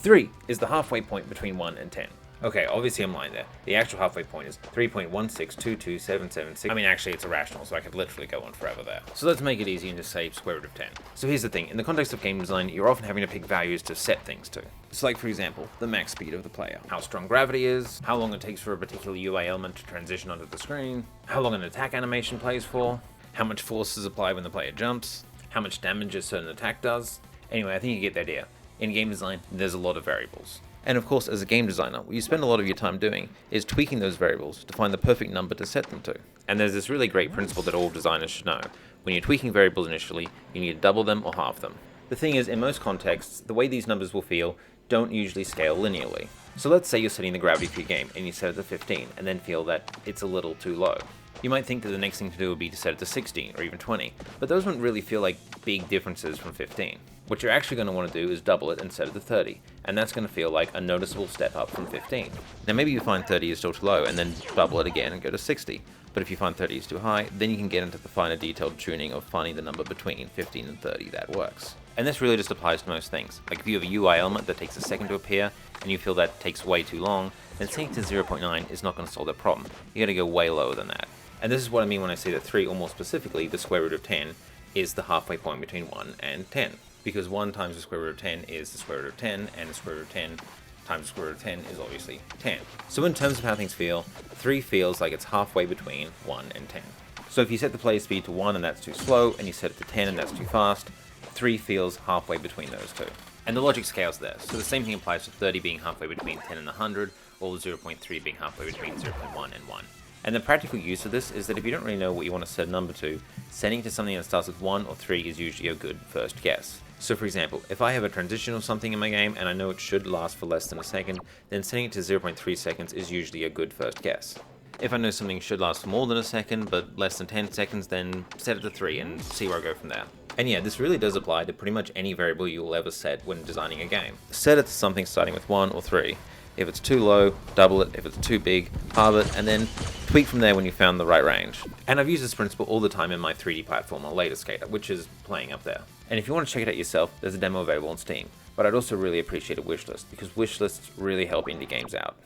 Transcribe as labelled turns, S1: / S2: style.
S1: 3 is the halfway point between 1 and 10. Okay, obviously I'm lying there. The actual halfway point is 3.1622776. I mean, actually it's irrational, so I could literally go on forever there. So let's make it easy and just say square root of 10. So here's the thing, in the context of game design, you're often having to pick values to set things to. So like, for example, the max speed of the player, how strong gravity is, how long it takes for a particular UI element to transition onto the screen, how long an attack animation plays for, how much force is applied when the player jumps, how much damage a certain attack does. Anyway, I think you get the idea. In game design, there's a lot of variables. And of course, as a game designer, what you spend a lot of your time doing is tweaking those variables to find the perfect number to set them to. And there's this really great principle that all designers should know. When you're tweaking variables initially, you need to double them or halve them. The thing is, in most contexts, the way these numbers will feel don't usually scale linearly. So let's say you're setting the gravity for your game and you set it to 15 and then feel that it's a little too low. You might think that the next thing to do would be to set it to 16 or even 20, but those wouldn't really feel like big differences from 15. What you're actually going to want to do is double it and set it to 30, and that's going to feel like a noticeable step up from 15. Now maybe you find 30 is still too low and then double it again and go to 60, but if you find 30 is too high, then you can get into the finer detailed tuning of finding the number between 15 and 30 that works. And this really just applies to most things. Like if you have a UI element that takes a second to appear and you feel that takes way too long, then setting to 0.9 is not going to solve that problem. You got to go way lower than that. And this is what I mean when I say that 3, or more specifically, the square root of 10, is the halfway point between 1 and 10. Because 1 times the square root of 10 is the square root of 10, and the square root of 10 times the square root of 10 is obviously 10. So in terms of how things feel, 3 feels like it's halfway between 1 and 10. So if you set the play speed to 1 and that's too slow, and you set it to 10 and that's too fast, 3 feels halfway between those two. And the logic scales there, so the same thing applies to 30 being halfway between 10 and 100, or 0.3 being halfway between 0.1 and 1. And the practical use of this is that if you don't really know what you want to set a number to, setting to something that starts with 1 or 3 is usually a good first guess. So for example, if I have a transition or something in my game and I know it should last for less than a second, then setting it to 0.3 seconds is usually a good first guess. If I know something should last for more than a second but less than 10 seconds, then set it to 3 and see where I go from there. And yeah, this really does apply to pretty much any variable you will ever set when designing a game. Set it to something starting with 1 or 3. If it's too low, double it. If it's too big, halve it, and then tweak from there when you found the right range. And I've used this principle all the time in my 3D platformer, Later Skater, which is playing up there. And if you want to check it out yourself, there's a demo available on Steam. But I'd also really appreciate a wishlist, because wishlists really help indie games out.